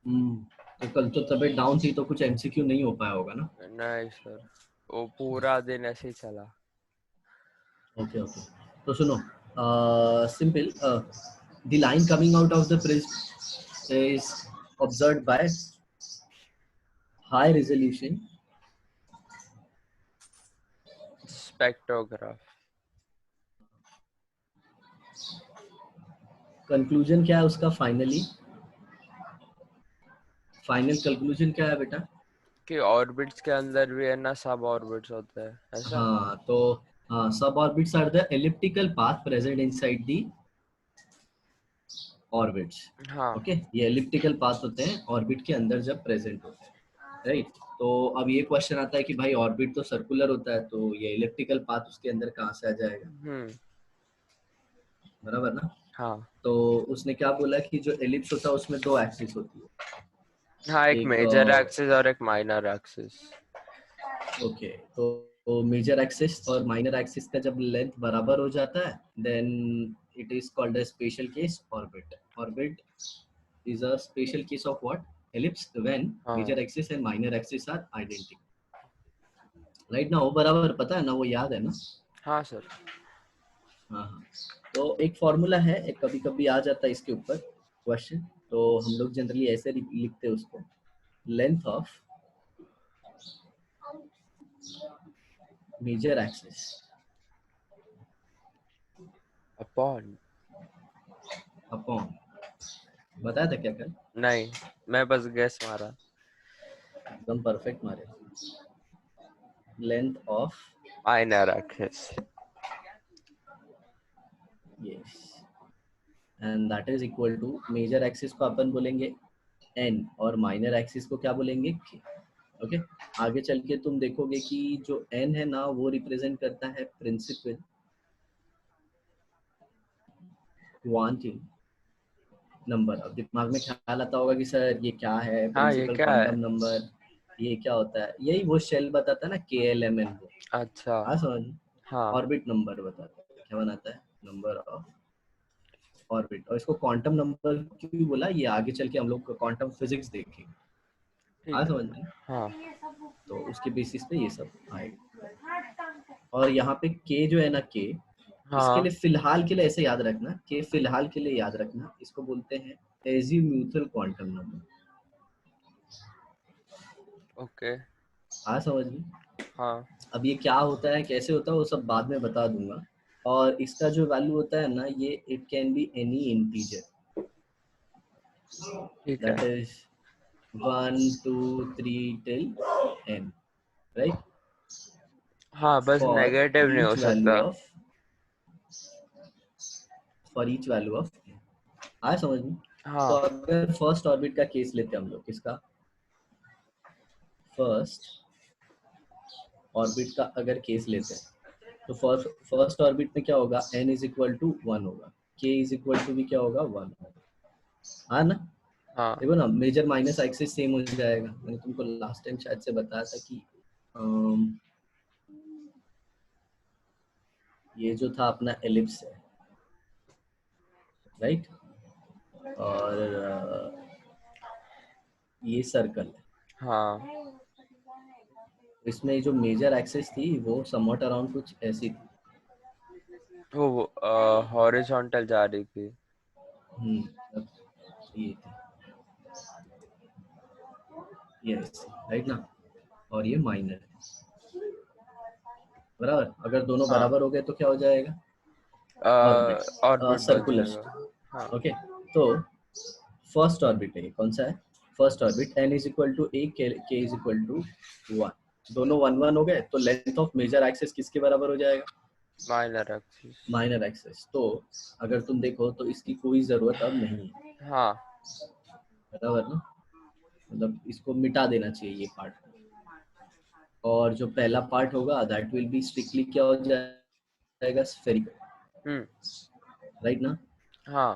तो कल तो तबीयत डाउन थी तो कुछ एमसीक्यू नहीं हो पाया होगा ना? नहीं सर, वो पूरा दिन ऐसे ही चला। ओके ओके, तो सुनो, simple, the line coming out of the prism is observed by high resolution spectrograph. Conclusion क्या है उसका? फाइनल कंक्लूजन क्या है बेटा? कि ऑर्बिट्स के अंदर भी है ना, सब ऑर्बिट्स होते हैं ऐसा। हाँ तो हाँ, सब orbits are the elliptical path present inside the orbits. हाँ। ओके, ये एलिप्टिकल पाथ होते हैं ऑर्बिट के अंदर जब प्रेजेंट होते हैं, राइट? तो अब ये क्वेश्चन आता है कि भाई ऑर्बिट तो सर्कुलर होता है, तो ये एलिप्टिकल पाथ उसके अंदर कहाँ से आ जाएगा? बराबर ना? हाँ। तो उसने क्या बोला कि जो एलिप्स होता है उसमें दो एक्सिस होती हाँ, एक है, एक मेजर एक्सिस और एक माइनर एक्सिस। ओके, तो मेजर एक्सिस और माइनर एक्सिस का जब लेंथ बराबर हो जाता है then it is called a special case orbit. Orbit is a special case of what? Ellipse when हाँ। major axis and minor axis are identical. Right ना? वो बराबर पता है ना, वो याद है ना? हाँ सर। हाँ हाँ, तो एक फॉर्मूला है, एक कभी कभी आ जाता है इसके ऊपर क्वेश्चन, तो हम लोग जनरली ऐसे लिखते हैं उसको, length of major axis upon. Upon, बताया था क्या कल? नहीं, मैं बस गैस मारा। एकदम परफेक्ट मारे। Length of, minor axis. Yes, and that is equal to major axis को अपन बोलेंगे n और माइनर एक्सिस को क्या बोलेंगे? k। ओके, आगे चल के तुम देखोगे कि जो n है ना वो रिप्रेजेंट करता है प्रिंसिपल क्वांटम नंबर। अब दिमाग में ख्याल आता होगा कि सर ये क्या है हाँ, ये प्रिंसिपल क्या है? क्वांटम नंबर, ये क्या होता है? यही वो शेल बताता है ना, KLMN वो। अच्छा। हाँ समझ, हाँ। ऑर्बिट नंबर बताता है, क्या बनाता है? Number of orbit. और इसको क्वांटम नंबर क्यों बोला, ये आगे चल के हम लोग क्वांटम फिजिक्स देखेंगे। हाँ ठीक है। समझ में? हाँ। तो उसके बेसिस पे ये सब आएगा। और यहाँ पे के जो है ना, के, इसके हाँ। लिए फिलहाल के लिए ऐसे याद रखना, के फिलहाल के लिए याद रखना, इसको बोलते हैं एजीम्यूथल क्वांटम नंबर। ओके। हाँ समझ में? हाँ। अब ये क्या होता है, कैसे होता है, वो सब बाद में बता दूंगा। और इसका जो वैल्यू होता है ना, ये it can be any integer, ठीक है। That is 1 2 3 till n, right? हाँ, बस फॉर नेगेटिव नहीं हो ईच वैल्यू सकता। Of, for each value of n। हाँ समझ में? तो हाँ। अगर फर्स्ट ऑर्बिट का केस लेते हैं हम लोग, किसका? फर्स्ट ऑर्बिट का अगर केस लेते हैं तो फर्स्ट ऑर्बिट में क्या होगा? n इज इक्वल टू 1 होगा, k इज इक्वल टू भी क्या होगा? 1 होगा। हाँ ना? हाँ। देखो ना, मेजर माइनस एक्सिस सेम हो जाएगा। मैंने तुमको लास्ट टाइम शायद से बताया था कि ये जो था अपना एलिप्स है, राइट? और ये सर्कल है। हाँ, इसमें जो मेजर एक्सिस थी वो समवॉट अराउंड कुछ ऐसी थी। वो हॉरिजॉन्टल जा रही थी। मतलब ये थी, यस, राइट ना? और ये माइनर है, बराबर? अगर दोनों हाँ। बराबर हो गए तो क्या हो जाएगा? ऑर्बिट, ऑर्बिट बन सर्कुलर। जाएगा। हाँ। ओके, तो फर्स्ट ऑर्बिट है ये, कौन सा है? First orbit, n is equal to A, K is equal to 1। दोनों 1 1 हो गए तो लेंथ ऑफ मेजर एक्सिस किसके बराबर हो जाएगा? Minor axis. Minor axis. तो अगर तुम देखो तो इसकी कोई जरूरत अब नहीं है, हाँ। बराबर ना? मतलब इसको मिटा देना चाहिए ये पार्ट, और जो पहला पार्ट होगा दैट विल बी स्ट्रिक्टली क्या हो जाएगा? स्फेरिकल, हम्म। राइट ना? हाँ।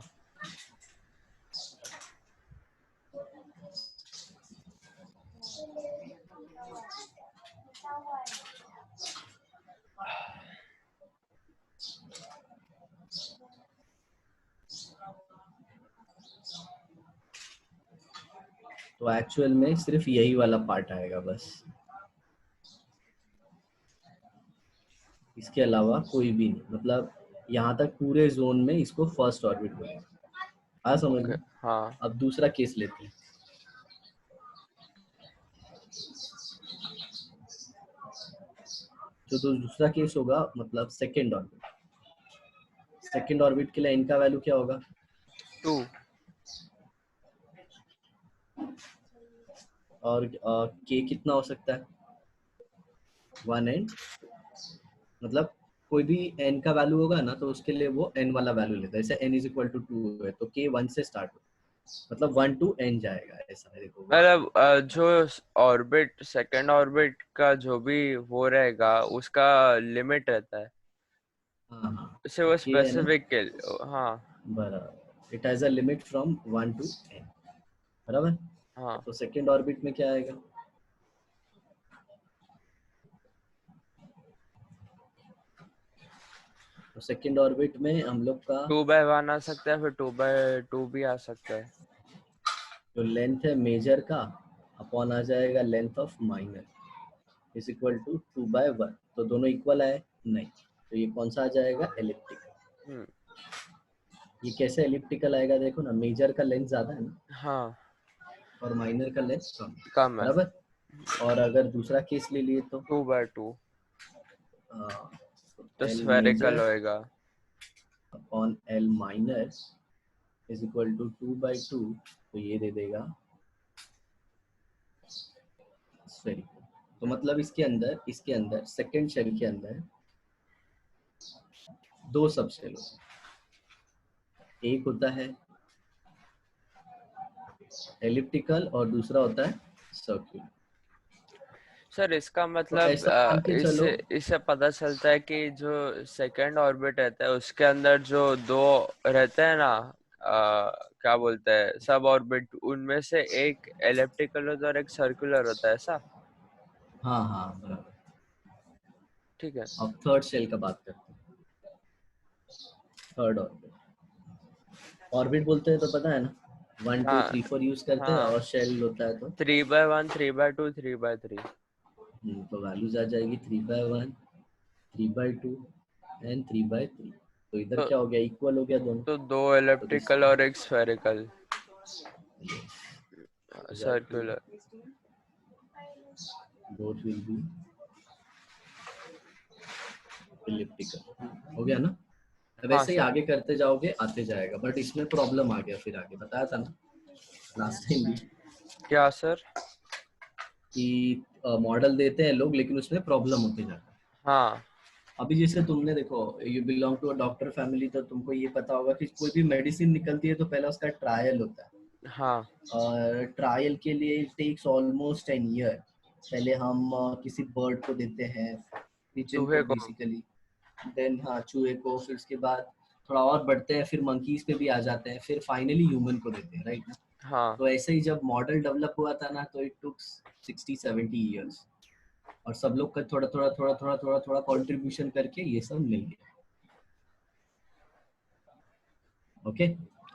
तो एक्चुअल में सिर्फ यही वाला पार्ट आएगा बस, इसके अलावा कोई भी नहीं। मतलब यहाँ तक पूरे जोन में इसको फर्स्ट ऑर्बिट बोलेंगे। हाँ समझ ओके में। हाँ अब दूसरा केस लेते हैं। जो तो दूसरा केस होगा मतलब सेकेंड ऑर्बिट। सेकेंड ऑर्बिट के लिए इनका वैल्यू क्या होगा? 2 और के कितना हो सकता है? 1 एंड मतलब कोई भी n का वैल्यू होगा ना तो उसके लिए वो n वाला वैल्यू लेता है। जैसे n इज इक्वल टू 2 है तो k 1 से स्टार्ट हो, मतलब 1 to n जाएगा। ऐसा है देखो 1। मतलब जो ऑर्बिट सेकंड ऑर्बिट का जो भी वो रहेगा उसका लिमिट रहता है, हाँ हाँ उसे वो k है ना, स्पेसिफिक के। हाँ बराबर। It has a limit from 1 to n, बराबर। हाँ तो सेकेंड ऑर्बिट में क्या आएगा? तो सेकेंड ऑर्बिट में हम लोग का 2/1 आ सकता है, फिर 2/2 भी आ सकता है। जो लेंथ है मेजर का अपॉन आ जाएगा length of minor is equal to 2/1। तो दोनों इक्वल आए? नहीं। तो ये कौन सा आ जाएगा? एलिप्टिकल। हम्म ये कैसे एलिप्टिकल आएगा? देखो ना, मेजर का लेंथ ज्यादा है ना हाँ और माइनर का लेंथ कम, कम है। बराबर। और अगर दूसरा केस ले लिए तो 2/2 तो एल स्फेरिकल मेजर होएगा। Upon L minor is equal to 2/2। तो ये दे देगा स्फेरिकल। तो मतलब इसके अंदर सेकेंड शेल के अंदर दो सब शेल होते हैं। एक होता है एलिप्टिकल और दूसरा होता है सर्कुलर। सर इसका तो मतलब ऐसा मान के चलो, इससे इससे पता चलता है कि जो सेकंड ऑर्बिट रहता है उसके अंदर जो दो रहते हैं ना, क्या बोलते हैं, सब ऑर्बिट, उनमें से एक एलिप्टिकल होता है और एक सर्कुलर होता है, ऐसा? हाँ हाँ बराबर। ठीक है। अब थर्ड शेल का बात करते हैं। थर्ड ऑर्बिट, ऑर्बिट बोलते हैं तो पता है ना, 1 2 हाँ 3 4 यूज करते हैं हाँ और शेल होता है तो 3/1 3/2 3/3। तो वैल्यूज आ जाएगी 3/1 3/2 एंड 3/3। तो इधर तो क्या हो गया? इक्वल हो गया दोनों। तो दो तो दिस एलिप्टिकल और एक spherical exactly circular. Both will be elliptical. हो गया ना? हाँ वैसे ही सर। आगे करते जाओगे आते जाएगा, बट इसमें प्रॉब्लम आ गया। फिर आगे बताया था ना लास्ट टाइम भी क्या सर? कि मॉडल देते हैं लोग लेकिन उसमें प्रॉब्लम होते जाता है। हाँ अभी जैसे तुमने देखो, you belong to a doctor family, तो तुमको ये पता होगा कि कोई भी मेडिसिन निकलती है तो पहले उसका ट्रायल होता है। हाँ और ट्रायल के लिए टेक्स ऑलमोस्ट 10 ईयर। पहले हम किसी बर्ड को देते हैं, पिजन चूहे को को। बेसिकली, देन हाँ चूहे को, फिर उसके बाद थोड़ा और बढ़ते हैं, फिर मंकीज पे भी आ जाते हैं, फिर फाइनली ह्यूमन को देते हैं, राइट ना? हाँ तो ऐसे ही जब मॉडल डेवलप हुआ था ना तो इट टुक 60-70 ईयर्स। और सब लोग का थोड़ा थोड़ा थोड़ा थोड़ा थोड़ा थोड़ा कंट्रीब्यूशन करके ये सब मिल गया। ओके।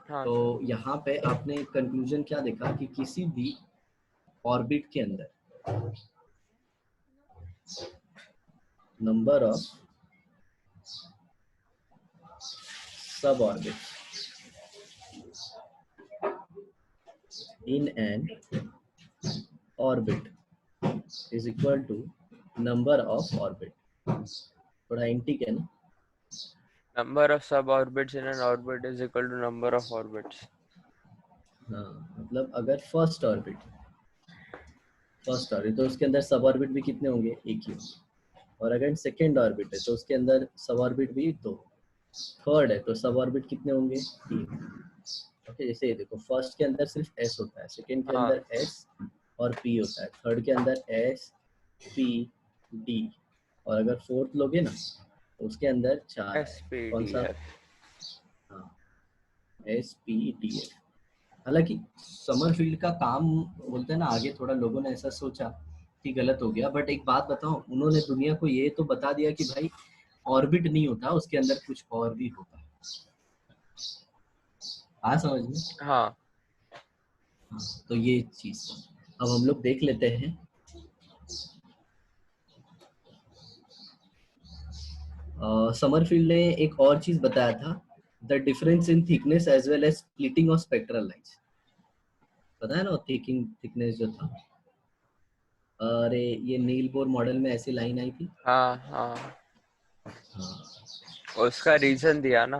हाँ तो सर। यहाँ पे आपने कंक्लूजन क्या देखा कि किसी भी ऑर्बिट के अंदर नंबर ऑफ सब orbit in an orbit is equal to number of orbit। थोड़ा एंटी है ना? Number of suborbits in an orbit is equal to number of orbits. हाँ मतलब अगर फर्स्ट ऑर्बिट तो उसके अंदर सब ऑर्बिट भी कितने होंगे? एक ही होंगे। और अगर सेकेंड ऑर्बिट है तो उसके अंदर सब ऑर्बिट भी दो। थर्ड है तो सब ऑर्बिट कितने होंगे? तीन। ओके, जैसे ये देखो, फर्स्ट के अंदर सिर्फ एस होता है, सेकेंड के हाँ अंदर एस और पी होता है, थर्ड के अंदर एस पी डी। और अगर फोर्थ लोगे ना तो उसके अंदर चार आएगा। कौन सा? SPDF। हाँ, एस पी डी एफ। हालांकि समर फील्ड का काम बोलते हैं ना, आगे थोड़ा लोगों ने ऐसा सोचा कि गलत हो गया, बट एक बात बताऊं, उन्होंने दुनिया को ये तो बता दिया कि भाई ऑर्बिट नहीं होता, उसके अंदर कुछ और भी होता है। आ समझ में? हाँ हाँ, तो ये चीज था। अब हम लोग देख लेते हैं समरफील्ड ने एक और चीज बताया था, the difference in thickness as well as splitting of spectral lines. पता है ना थिकनेस जो था, अरे ये नील बोर मॉडल में ऐसी लाइन आई थी। हाँ हाँ, हाँ उसका रीजन दिया ना,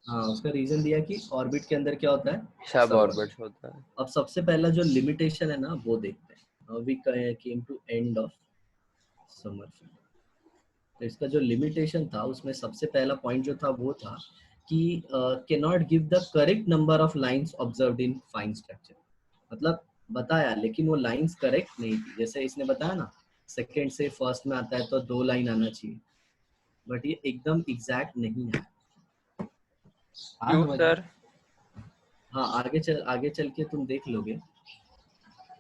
हाँ, उसका रीजन दिया कि ऑर्बिट के अंदर क्या होता है, सब सब ऑर्बिट्स ऑर्बिट। होता है। अब सबसे पहला जो लिमिटेशन है ना वो देखते हैं। We came to end of Sommerfeld. तो इसका जो लिमिटेशन था उसमें सबसे पहला पॉइंट जो था वो था कि can not give the correct number of lines observed in fine structure. मतलब बताया लेकिन वो लाइंस करेक्ट नहीं थी। जैसे इसने बताया ना सेकंड से फर्स्ट में आता है तो 2 लाइन आना चाहिए, बट ये एकदम एग्जैक्ट नहीं है। हाँ क्यों समझ में। सर? हाँ आगे चल के तुम देख लोगे।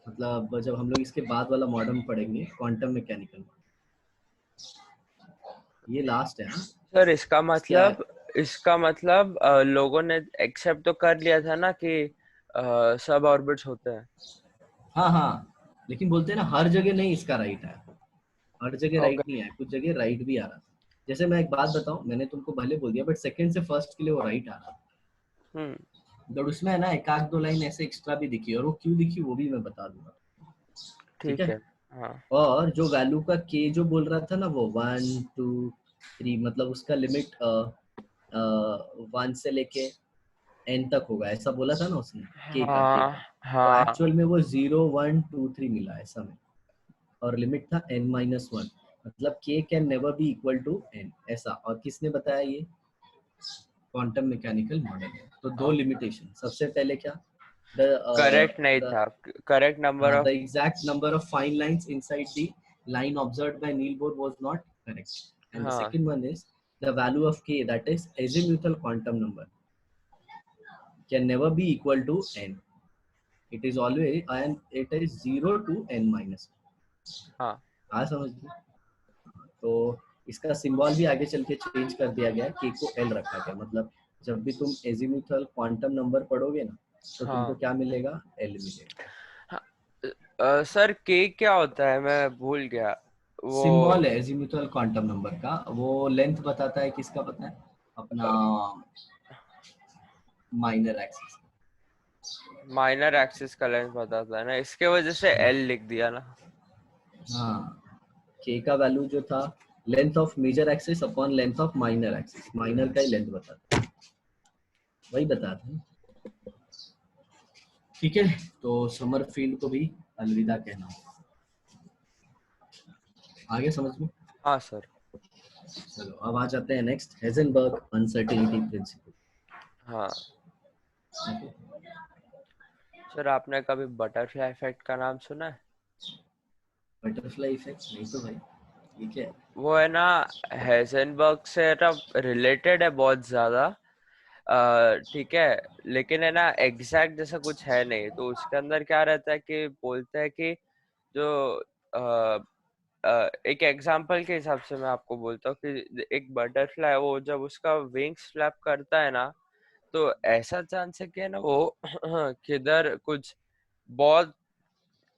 मतलब जब हम लोग इसके बाद वाला मॉडर्न पढ़ेंगे क्वांटम मैकेनिकल, ये लास्ट है। हाँ सर इसके इसका मतलब लोगों ने एक्सेप्ट तो कर लिया था ना कि सब ऑर्बिट्स होते हैं। हाँ हाँ, लेकिन बोलते हैं ना हर जगह नहीं इसका राइट है, हर जगह ओके। राइट नहीं है, कुछ जगह राइट भी आ रहा था। जैसे मैं एक बात बताऊं, मैंने तुमको भले बोल दिया बट सेकंड से फर्स्ट के लिए वो राइट आ रहा हम्म। था। तो उसमें है ना एक आध दो लाइन ऐसे एक्स्ट्रा भी दिखी, और वो क्यों दिखी वो भी मैं बता दूंगा। ठीक ठीक है। है। हाँ और जो वैल्यू का के जो बोल रहा था ना वो 1 2 3, मतलब उसका लिमिट 1 से लेके एन तक होगा ऐसा बोला था ना उसने, के हाँ का। तो हाँ एक्चुअल में वो 0 1 2 3 मिला ऐसा में, और लिमिट था n-1। मतलब k can never be equal to n ऐसा। और किसने बताया ये, क्वांटम मैकेनिकल मॉडल है। तो दो हाँ। लिमिटेशन, सबसे पहले क्या, द करेक्ट नहीं द था, correct number the of. exact number of fine lines inside the line observed by Neil Bohr was not correct. And the हाँ second one is the value of k, that is azimuthal quantum number, can never be equal to n. It is always, and it is 0 to n-1। हाँ हाँ समझ गए। तो इसका symbol भी आगे चल के चेंज कर दिया गया, के को एल रखा गया। मतलब जब भी तुम एजीम्यूथल क्वांटम नंबर पढ़ोगे ना तो तुमको हाँ क्या मिलेगा, एल मिलेगा। हाँ। सर के क्या होता है, मैं भूल गया वो। सिंबल है एजीम्यूथल क्वांटम नंबर का, वो लेंथ बताता है किसका, पता है, अपना माइनर एक्सिस। माइनर एक्सिस का लेंथ बताता है ना, इसके वजह से एल लिख दिया ना। हाँ, के का वैल्यू जो था length of major axis upon length of minor axis, minor का ही लेंथ बताता है, वही बताता है। ठीक है, तो समर फील्ड को भी अलविदा कहना। आगे समझ में। हाँ सर। चलो अब आ जाते हैं नेक्स्ट, हेजनबर्ग अनसर्टेनिटी प्रिंसिपल। हाँ सर, आपने कभी बटरफ्लाई इफेक्ट का नाम सुना है? बटरफ्लाई इफेक्ट नहीं तो भाई, ये क्या है। वो है ना, हेजनबर्ग से ना रिलेटेड है बहुत ज्यादा। ठीक है, लेकिन है ना एग्जैक्ट जैसा कुछ है नहीं। तो उसके अंदर क्या रहता है कि बोलते हैं कि जो एक एग्जांपल के हिसाब से मैं आपको बोलता हूँ कि एक बटरफ्लाई, वो जब उसका विंग्स फ्लैप करता है ना, तो ऐसा चांस है कि है ना वो किधर बहुत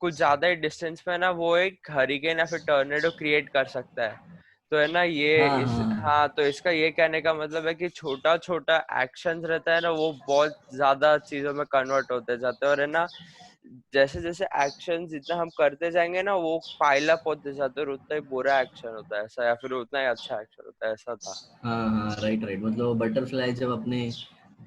कुछ ज्यादा ही डिस्टेंस पे ना वो एक हरिकेन या फिर टॉर्नेडो क्रिएट कर सकता है। तो है ना ये हाँ इस हाँ हाँ, तो इसका ये कहने का मतलब है कि छोटा छोटा एक्शन रहता है ना, वो बहुत ज्यादा चीजों में कन्वर्ट होते जाते हैं। और है ना, जैसे जैसे एक्शन जितना हम करते जाएंगे ना, वो पाइल अप होते जाते हैं, और उतना ही बुरा एक्शन होता है ऐसा, या फिर उतना ही अच्छा एक्शन होता है, ऐसा था। हाँ हाँ, राइट राइट। मतलब बटरफ्लाई जब अपने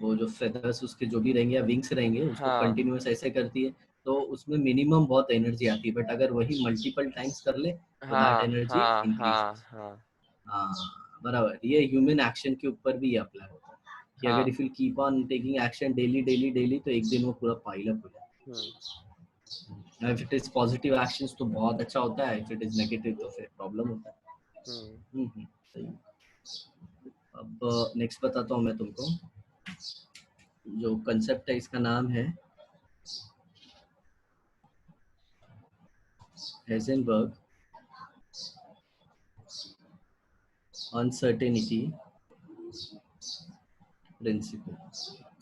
वो जो फेदर्स उसके जो भी रहेंगे या विंग्स रहेंगे उसको हाँ कंटिन्यूअस ऐसे करती है, तो उसमें मिनिमम बहुत एनर्जी आती है, बट अगर वही मल्टीपल टाइम्स कर ले तो दैट हाँ एनर्जी हाँ इंक्रीज। हाँ हाँ हाँ बराबर, ये ह्यूमन एक्शन के ऊपर भी अप्लाई होता है कि अगर हाँ। If you keep on taking action daily daily daily तो एक दिन वो पूरा पाइल अप हो जाता हम्म है। If it is positive actions तो बहुत अच्छा होता है, इफ इट इज नेगेटिव तो फिर प्रॉब्लम होता है। हम्म। सही। अब नेक्स्ट बताता हूँ मैं तुमको, जो कंसेप्ट है इसका नाम है हेजनबर्ग अनसर्टेनिटी प्रिंसिपल।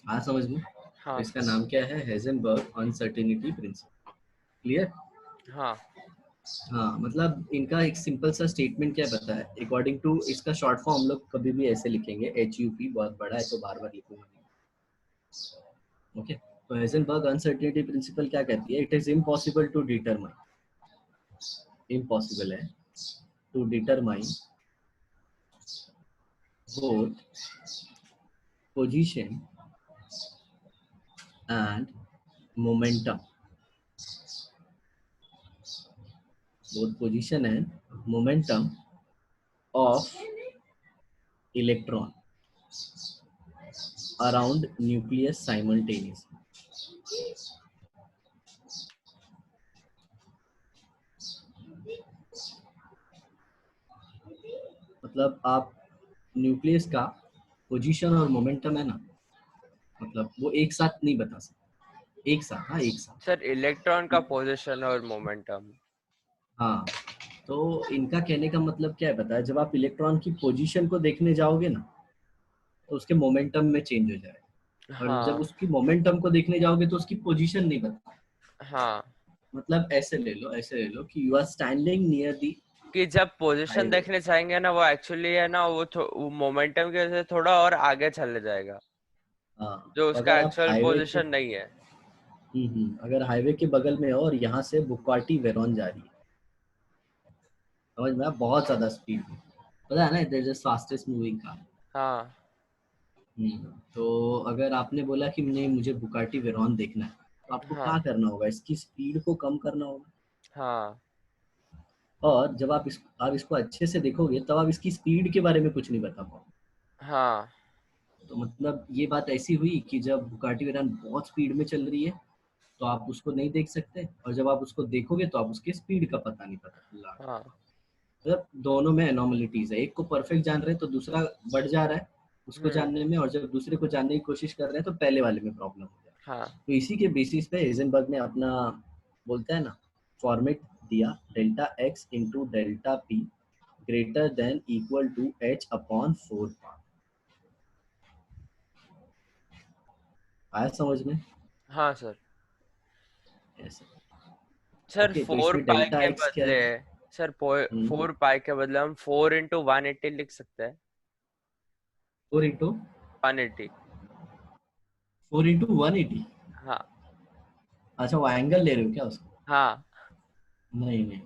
हाँ समझ में। तो इसका नाम क्या है? Heisenberg uncertainty principle. क्लियर? हाँ हाँ, मतलब इनका एक सिंपल सा स्टेटमेंट क्या पता है? अकॉर्डिंग टू इसका शॉर्ट फॉर्म हम लोग कभी भी ऐसे लिखेंगे, HUP, बहुत बड़ा है तो बार बार लिखूंगा। ओके, तो हेजनबर्ग अनसर्टेनिटी प्रिंसिपल क्या कहती है? It is impossible to determine, impossible है to determine both position and momentum, both position and momentum of electron around nucleus simultaneously. मतलब आप न्यूक्लियस का पोजीशन और मोमेंटम है ना, मतलब वो एक साथ नहीं बता सकते, एक साथ, हाँ एक साथ। सर, इलेक्ट्रॉन का पोजीशन और मोमेंटम। हाँ, तो इनका कहने का मतलब क्या है पता है? जब आप इलेक्ट्रॉन की पोजीशन को देखने जाओगे ना, तो उसके मोमेंटम में चेंज हो जाएगा, और जब हाँ उसकी मोमेंटम को देखने जाओगे तो उसकी पोजीशन नहीं बता। हाँ, मतलब ऐसे ले लो, ऐसे ले लो कि you are standing near the कि जब पोजीशन हाईवे। देखने चाहेंगे ना, वो एक्चुअली है ना, वो मोमेंटम की वजह से थोड़ा और आगे चले जाएगा, हाँ, जो तो उसका अगर आप एक्चुअल हाईवे के पोजीशन नहीं है। अगर हाईवे के बगल में हो और यहाँ से बुकाटी वेरॉन जा रही है, समझ में? आप बहुत ज्यादा स्पीड में, पता है ना, there is fastest moving car. हाँ तो अगर आपने बोला कि नहीं मुझे बुकाटी वेरॉन देखना है, तो आपको क्या हाँ करना होगा? इसकी स्पीड को कम करना होगा, हाँ और जब आप इसको अच्छे से देखोगे तब आप इसकी स्पीड के बारे में कुछ नहीं बता पाओगे। हाँ तो मतलब ये बात ऐसी हुई कि जब बुकाटी वेरॉन बहुत स्पीड में चल रही है तो आप उसको नहीं देख सकते, और जब आप उसको देखोगे तो आप उसके स्पीड का पता नहीं पता लगा। हाँ मतलब दोनों में एनोमलिटीज है, एक को परफेक्ट जान रहे हैं तो दूसरा बढ़ जा रहा है उसको हम्म जानने में, और जब दूसरे को जानने की कोशिश कर रहे हैं तो पहले वाले में प्रॉब्लम हो जाए। हाँ तो इसी के बेसिस पे हेजनबर्ग ने अपना, बोलता है ना, फॉर्मेट दिया, delta x into delta p greater than equal to h upon 4 पार। आया समझ में? हाँ सर। ऐसे। सर ओके, तो फोर इसमें पाई डेल्टा के एक्स क्या बदले, है? सर 4 पाई के बदले हम 4 into 180 लिख सकते हैं। 4 इंटू 180। 4 इंटू 180? हाँ अच्छा, वो एंगल ले रहे हो क्या उसको? हाँ, नहीं नहीं,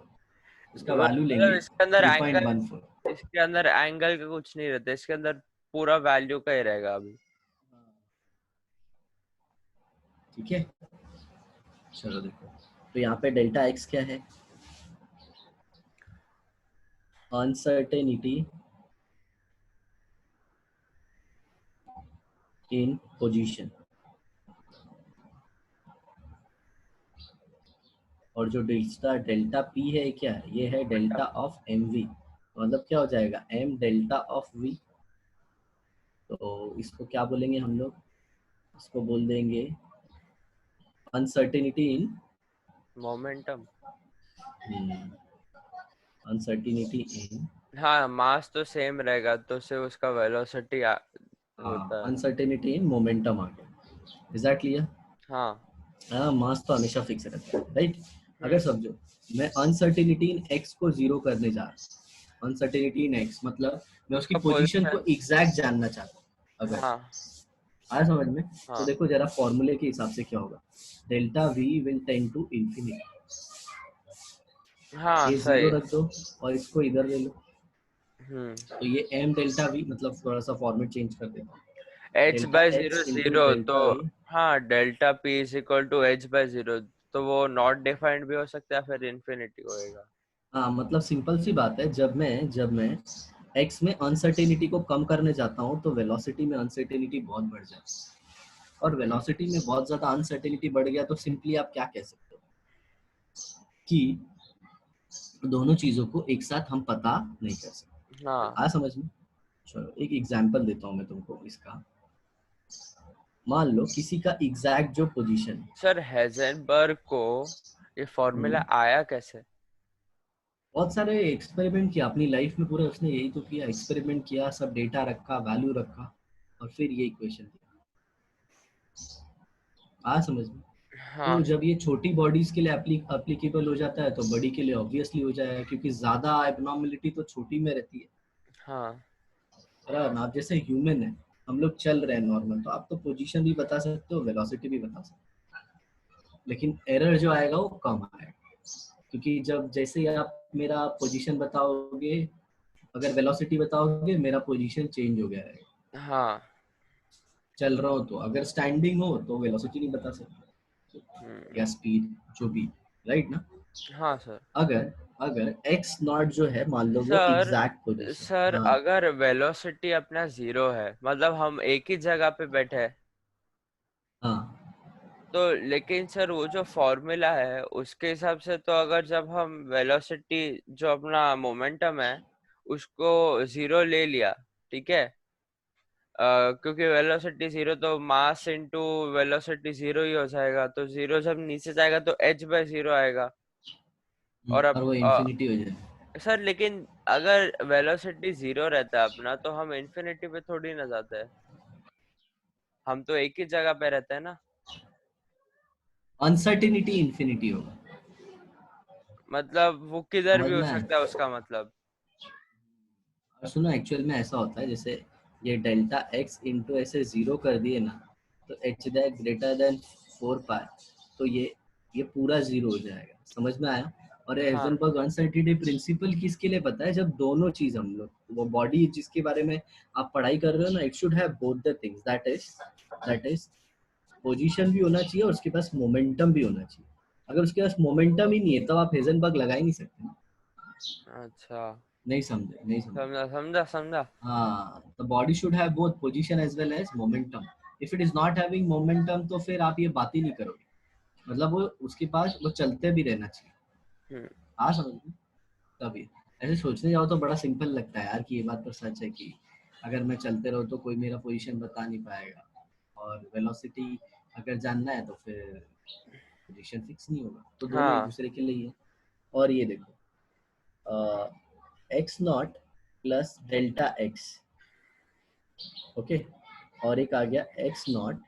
उसका वैल्यू मतलब लेंगे इसके अंदर एंगल, 3.14। इसके अंदर एंगल का कुछ नहीं रहता, इसके अंदर पूरा वैल्यू का ही रहेगा अभी। ठीक है, चलो देखो, तो यहाँ पे डेल्टा एक्स क्या है? अनसर्टेनिटी इन पोजीशन, और जो डेल्टा डेल्टा पी है क्या है? ये है डेल्टा ऑफ एम वी, मतलब क्या हो जाएगा? M delta of v. तो इसको क्या बोलेंगे हम लोग? इसको बोल देंगे uncertainty in, momentum. Uncertainty in, हाँ, मास तो सेम रहेगा तो सिर्फ उसका वेलोसिटी होता है। अनसर्टेनिटी इन मोमेंटम आ गया। Is that clear? हाँ। हाँ, मास तो हमेशा फिक्स रहता है, राइट? अगर हम्म। समझो, मैं अनसर्टेनिटी इन एक्स को जीरो करने जा रहा हूँ, अनसर्टेनिटी इन एक्स मतलब मैं उसकी उसका पोजीशन को पोजीशन। एग्जैक्ट जानना चाहता हूँ अगर, हाँ आया समझ में? तो हाँ देखो जरा फॉर्मूले के हिसाब से क्या होगा, delta v will tend to infinity. हाँ, ये जीरो सही। रख दो और इसको इधर ले लो, हम्म। तो ये एम डेल्टा वी, मतलब थोड़ा सा फॉर्मेट चेंज कर देता हूँ, h delta by zero x into zero तो, डेल्टा वी। हाँ, delta p is equal to H/0, तो वो नॉट डिफाइंड भी हो सकता है, फिर इन्फिनिटी होएगा। हाँ, मतलब सिंपल सी बात है, जब मैं एक्स में अनसर्टेनिटी को कम करने जाता हूँ तो वेलोसिटी में अनसर्टेनिटी बहुत बढ़ जाती है, और वेलोसिटी में बहुत ज्यादा अनसर्टेनिटी बढ़ गया तो सिंपली आप क्या कह सकते हो कि दोनों चीजों को एक साथ हम पता नहीं कर सकते। हाँ आ समझ में? चलो एक एग्जांपल देता हूँ मैं तुमको इसका। मान लो किसी का एग्जैक्ट जो पोजीशन, सर, हेज़ेनबर्ग को ये फॉर्मूला आया कैसे? बहुत सारे एक्सपेरिमेंट किया अपनी लाइफ में, पूरा उसने यही तो किया, एक्सपेरिमेंट किया, सब डेटा रखा, वैल्यू रखा, और फिर ये इक्वेशन दिया। आ समझ में? तो हाँ जब ये छोटी बॉडीज के लिए एप्लीकेबल हो जाता है तो बड़ी के लिए ऑब्वियसली हो जाएगा, क्योंकि ज्यादा एबनॉर्मलिटी तो छोटी में रहती है। हाँ बराबर ना? आप जैसे ह्यूमन है, हम लोग चल रहे हैं नॉर्मल, तो आप तो पोजीशन भी बता सकते हो, वेलोसिटी भी बता सकते हो, लेकिन एरर जो आएगा वो कम आएगा, क्योंकि जब जैसे ही आप मेरा पोजीशन बताओगे, अगर वेलोसिटी बताओगे, मेरा पोजीशन चेंज हो गया है। हाँ। चल रहा हो तो, अगर स्टैंडिंग हो तो वेलोसिटी नहीं बता सकते, या हम्म, स्पीड, जो भी, राइट ना? हाँ सर। अगर अगर एक्स नॉट जो है, मान लो वो सर एग्जैक्ट पोजीशन। सर हाँ अगर वेलोसिटी अपना 0 है, मतलब हम एक ही जगह पे बैठे हैं, हाँ तो लेकिन सर वो जो फॉर्मूला है उसके हिसाब से तो अगर जब हम वेलोसिटी जो अपना मोमेंटम है उसको 0 ले लिया, ठीक है, क्योंकि वेलोसिटी 0 तो मास इनटू वेलोसिटी 0 ही हो जाएगा, तो 0 जब नीचे जाएगा तो h/0 आएगा। और और अब वो इन्फिनिटी हो जाए। सर लेकिन अगर वेलोसिटी 0 रहता है अपना, तो हम इन्फिनिटी पे थोड़ी ना जाते हैं, हम तो एक ही जगह पे रहते हैं ना। अनसर्टिनिटी इन्फिनिटी होगा। मतलब वो किधर समझ भी हो में आया? सकता है उसका मतलब। और सुनो, एक्चुअल में ऐसा होता है, जैसे ये डेल्टा एक्स इंटू ऐसे जीरो कर दिए ना, तो एच दैट ग्रेटर देन 4 पाई, तो ये पूरा जीरो हो जाएगा। समझ में आया? और हाँ हाइजेनबर्ग अनसर्टिनिटी प्रिंसिपल किसके लिए पता है? जब दोनों चीज हम लोग, वो बॉडी जिसके बारे में आप पढ़ाई कर रहे हो ना, it should have both the things, that is position भी होना चाहिए और उसके पास मोमेंटम भी होना चाहिए। अगर उसके पास मोमेंटम ही नहीं है, तो आप हेजनबर्ग लगा ही नहीं सकते ना। अच्छा, नहीं समझे? नहीं समझे? समझा समझा समझा। हाँ, the body should have both position as well as momentum. If it is not having momentum, तो फिर आप ये बात ही नहीं करोगे। मतलब वो उसके पास वो चलते भी रहना चाहिए। हम्म। हाँ समझ में? तभी ऐसे सोचने जाओ तो बड़ा सिंपल लगता है यार, कि ये बात तो सच है कि अगर मैं चलते रहूँ तो कोई मेरा पोजीशन बता नहीं पाएगा, और वेलोसिटी अगर जानना है तो फिर पोजीशन फिक्स नहीं होगा, तो दोनों एक हाँ दूसरे के लिए है। और ये देखो, x not plus delta x, okay, और एक आ गया x not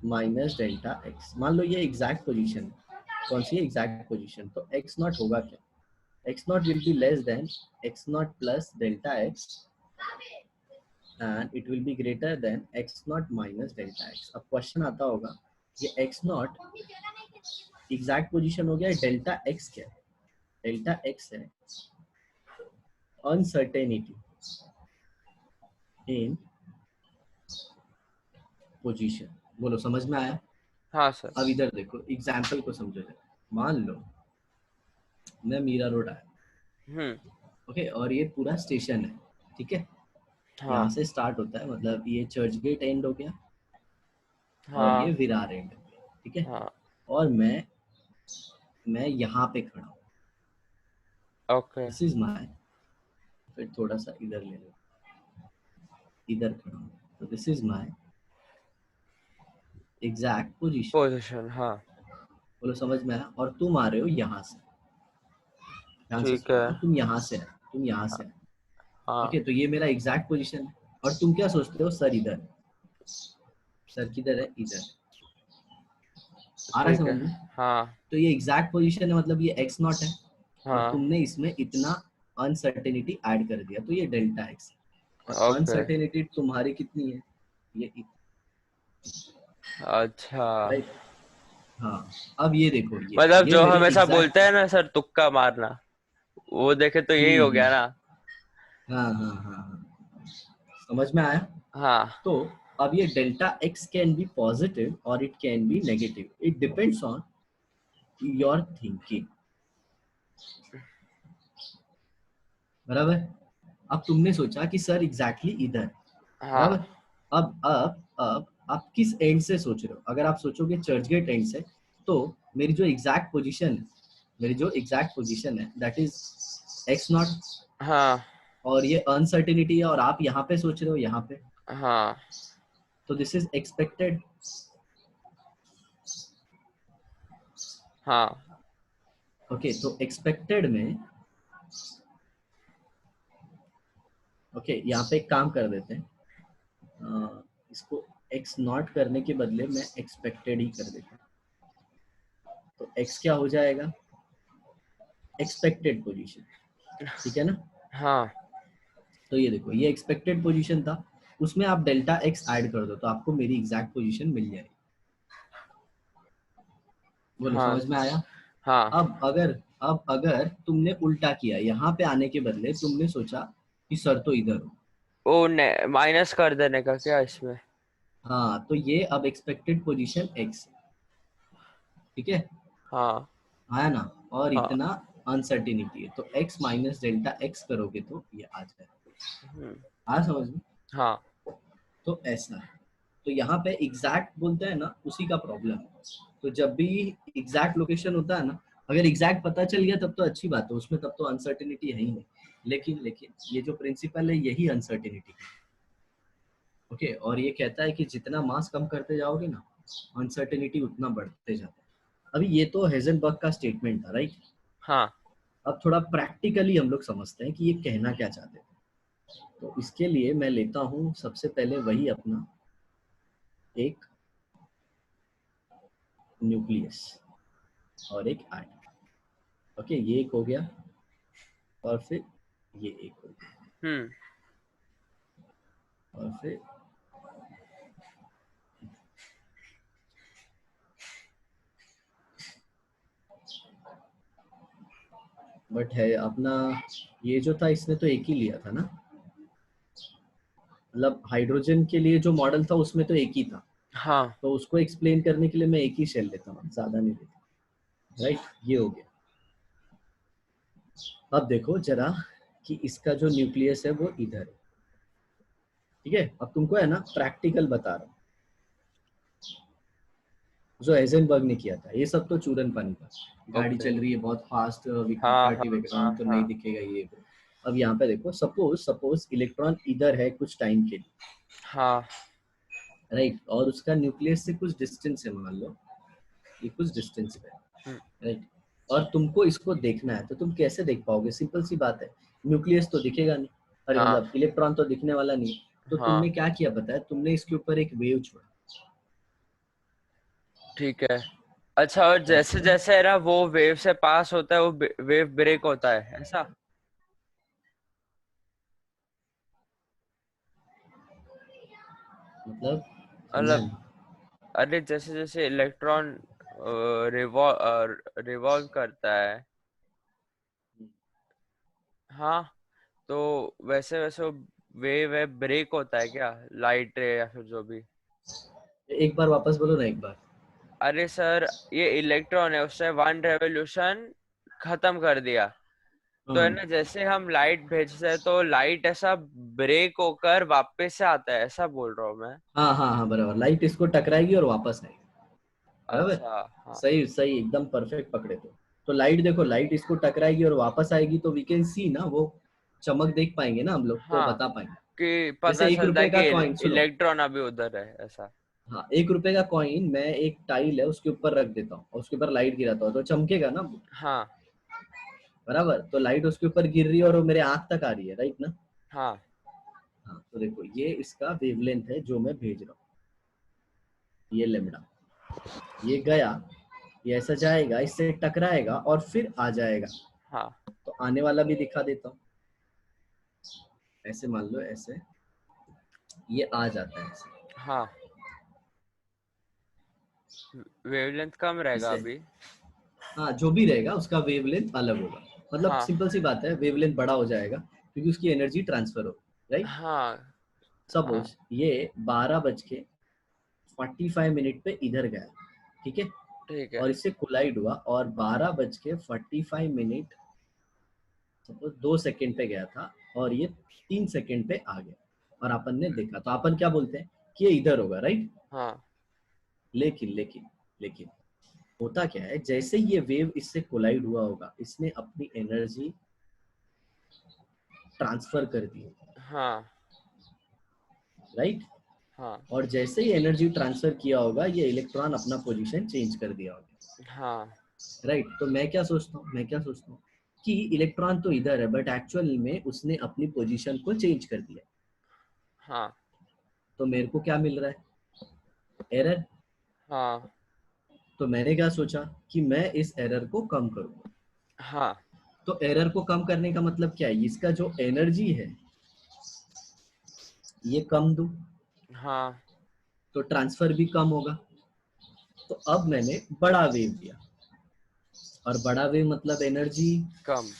minus delta x. मान लो ये एग्जैक्ट पोजीशन है, कौन सी एग्जैक्ट पोजीशन? तो एक्स नॉट होगा क्या? X not will be less than x not plus delta x, and it will be greater than x not minus delta x. अब question आता होगा, ये एक्स नॉट एग्जैक्ट पोजीशन हो गया, delta x क्या है? डेल्टा एक्स है uncertainty in position. बोलो, समझ में आया? हाँ सर। अब इधर देखो, एग्जाम्पल को समझो जरा। मान लो मैं मीरा रोड आया, हम्म। ओके, और ये पूरा स्टेशन है, ठीक है, यहाँ हाँ से स्टार्ट होता है, मतलब ये चर्च गेट एंड हो गया, और ये हाँ विरार एंड हो गया, ठीक है, हाँ। और मैं यहाँ पे खड़ा हूँ, ओके। दिस इज माय, फिर थोड़ा सा इधर ले लो, इधर खड़ा हूँ, तो this is my exact position. Position, हाँ। बोलो, समझ में आया? और तुम आ रहे हो यहाँ से, ध्यान से ठीक सुनो, है। और तुम यहाँ से आए, तुम यहाँ से आए, हाँ ओके, तो ये मेरा एग्जैक्ट पोजीशन है। और तुम क्या सोचते हो? सर इधर, सर किधर है? इधर। आ रहा है ठीक है। समझ में? हाँ तो ये एग्जैक्ट पोजीशन है, मतलब ये एक्स नॉट है, और हाँ। तुमने इसमें इतना अनसर्टेनिटी ऐड कर दिया, तो ये डेल्टा एक्स है। और ओके। अनसर्टेनिटी तुम्हारी कितनी है? ये अच्छा, राइट। हाँ, अब ये देखो, मतलब ये जो मेरी हमेशा बोलते एग्जैक्ट। हैं ना सर, तुक्का मारना, वो देखे तो यही हो गया हम्म। ना। हाँ हाँ हाँ हाँ, समझ में आया? हाँ। तो अब ये delta X can be positive और it can be negative, it depends on your thinking. बराबर? अब तुमने सोचा कि सर एग्जैक्टली इधर, हाँ। बराबर? अब आप किस एंड से सोच रहे हो? अगर आप सोचोगे चर्च गेट एंड से, तो मेरी जो एग्जैक्ट पोजीशन है, दैट इज एक्स नॉट, हाँ। और ये अनसर्टिनिटी है, और आप यहाँ पे सोच रहे हो, यहाँ पे, हाँ। तो दिस इज एक्सपेक्टेड। हाँ। ओके, तो एक्सपेक्टेड में, ओके, यहाँ पे एक काम कर देते हैं, इसको एक्स नॉट करने के बदले मैं एक्सपेक्टेड ही कर देता हूँ, तो एक्स क्या हो जाएगा, एक्सपेक्टेड पोजीशन, ठीक है ना। हाँ तो ये देखो ये एक्सपेक्टेड पोजीशन था, उसमें आप डेल्टा एक्स ऐड कर दो तो आपको मेरी एग्जैक्ट पोजीशन मिल जाएगी। बोलो हाँ समझ में आया। हाँ। अब अगर तुमने उल्टा किया, यहाँ पे आने के बदले तुमने सोचा कि सर तो इधर हो, ओ माइनस कर देने का क्या इसमें? हाँ तो ये अब एक्सपेक्टेड पोजीशन एक्स, ठीक है, हाँ आया ना, और हाँ। इतना अनसर्टिनिटी है, तो x माइनस डेल्टा एक्स करोगे तो ये आ जाएगा, हम्म, आया समझ में। हाँ तो ऐसा है, तो यहाँ पे एग्जैक्ट बोलते हैं ना, उसी का प्रॉब्लम है। तो जब भी एग्जैक्ट लोकेशन होता है ना, अगर एग्जैक्ट पता चल गया तब तो अच्छी बात है, उसमें तब तो अनसर्टिनिटी है ही नहीं, लेकिन लेकिन ये जो प्रिंसिपल है यही अनसर्टिनिटी है, ओके। और ये कहता है कि जितना मास कम करते जाओगे ना, अनसर्टिनिटी उतना बढ़ते जाता है। अभी ये तो हेजनबर्ग का स्टेटमेंट था, राइट। हाँ। अब थोड़ा प्रैक्टिकली हम लोग समझते हैं कि ये कहना क्या चाहते हैं। तो इसके लिए मैं लेता हूँ सबसे पहले वही अपना एक न्यूक्लियस और एक एटम, ओके, ये एक हो गया, और फिर ये एक हो गया, हम्म। और फिर बट है अपना ये जो था इसने तो एक ही लिया था ना, मतलब हाइड्रोजन के लिए जो मॉडल था उसमें तो एक ही था, हाँ तो उसको एक्सप्लेन करने के लिए मैं एक ही शेल लेता हूँ, ज्यादा नहीं लेता, राइट। ये हो गया। अब देखो जरा कि इसका जो न्यूक्लियस है वो इधर है, ठीक है। अब तुमको है ना प्रैक्टिकल बता रहा हूँ, जो हेजनबर्ग ने किया था, ये सब तो चूरनपन का, गाड़ी ओके। चल रही है बहुत फास्ट, हाँ पार्टी हाँ हाँ बैकग्राउंड तो हाँ नहीं दिखेगा ये वो। अब यहाँ पे देखो, सपोज सपोज इलेक्ट्रॉन इधर है कुछ टाइम के लिए, हाँ। राइट, और उसका न्यूक्लियस से कुछ डिस्टेंस है, मान लो ये कुछ डिस्टेंस पे है, हम्म, राइट। और तुमको इसको देखना है, तो तुम कैसे देख पाओगे, सिंपल सी बात है, न्यूक्लियस तो दिखेगा नहीं, अरे हाँ मतलब इलेक्ट्रॉन तो दिखने वाला नहीं है। तो हाँ। तुमने क्या किया पता है, तुमने इसके ऊपर एक वेव छोड़ा, ठीक है। अच्छा, और जैसे कैसे, जैसे है ना वो वेव से पास होता है, वो वेव ब्रेक होता है ऐसा? मतलब समझा मतलब नहीं। अरे जैसे जैसे इलेक्ट्रॉन रिवॉल्व करता है, हाँ, तो वैसे वैसे वो वेव है ब्रेक होता है क्या, लाइट रे या फिर जो भी? एक बार वापस बोलो ना एक बार। अरे सर, ये इलेक्ट्रॉन है, उसने वन रेवोल्यूशन खत्म कर दिया, तो है हाँ ना जैसे हम लाइट भेजते हैं तो लाइट ऐसा ब्रेक होकर वापस से आता है, ऐसा बोल रहा हूँ मैं। हाँ हाँ हाँ, बराबर, लाइट इसको टकराएगी और वापस आएगी, बराबर, अच्छा। हाँ सही सही, एकदम परफेक्ट पकड़े। तो लाइट देखो, लाइट इसको टकराएगी और वापस आएगी, तो वी कैन सी ना, वो चमक देख पाएंगे ना हम लोग, तो हाँ, बता पाएंगे। कि पता जैसे एक चलता है रुपए का कि कॉइन सुनो, इलेक्ट्रॉन अभी उधर है ऐसा। हाँ, 1 रुपए का कॉइन मैं एक टाइल है उसके ऊपर रख देता हूँ और उसके ऊपर लाइट गिराता हूँ, तो चमकेगा ना वो, हाँ बराबर। तो लाइट उसके ऊपर गिर रही है और वो मेरे आंख तक आ रही है, राइट ना। हाँ हाँ तो देखो ये इसका वेवलेंथ है जो मैं भेज रहा हूँ, ये लेमडा, ये गया, ये ऐसा जाएगा, इससे टकराएगा और फिर आ जाएगा। हाँ तो आने वाला भी दिखा देता हूँ, ऐसे मान लो, ऐसे ये आ जाता है ऐसे, हाँ। वेवलेंथ कम रहेगा ऐसे, अभी। हाँ जो भी रहेगा उसका वेवलेंथ अलग होगा, मतलब हाँ सिंपल सी बात है, वेवलेंथ बड़ा हो जाएगा क्योंकि उसकी एनर्जी ट्रांसफर हो, राइट। हाँ हाँ। सपोज ये 12:45 पे इधर गया, ठीक है, ठीक है। और इससे कोलाइड हुआ और 12:45 सपोज 2 सेकंड पे गया था, और ये 3 सेकंड पे आ गया और अपन ने देखा, तो अपन क्या बोलते हैं कि ये इधर होगा, राइट। हाँ लेकिन लेकिन लेकिन होता क्या है, जैसे ही ये वेव इससे कोलाइड हुआ होगा, इसने अपनी एनर्जी ट्रांसफर कर दी, हाँ राइट। हाँ और जैसे ही एनर्जी ट्रांसफर किया होगा, ये इलेक्ट्रॉन अपना पोजीशन चेंज कर दिया होगा, हाँ राइट। तो मैं क्या सोचता हूँ कि इलेक्ट्रॉन तो इधर है, बट एक्चुअल में उसने अपनी पोजीशन को चेंज कर दिया, हाँ। तो मेरे को क्या मिल रहा है, एरर। हाँ तो मैंने क्या सोचा कि मैं इस एरर को कम करूंगा। हाँ तो एरर को कम करने का मतलब क्या है, इसका जो एनर्जी है ये कम दूं हाँ तो ट्रांसफर भी कम होगा। तो अब मैंने बड़ा वेव दिया, और बड़ा वेव मतलब एनर्जी कम,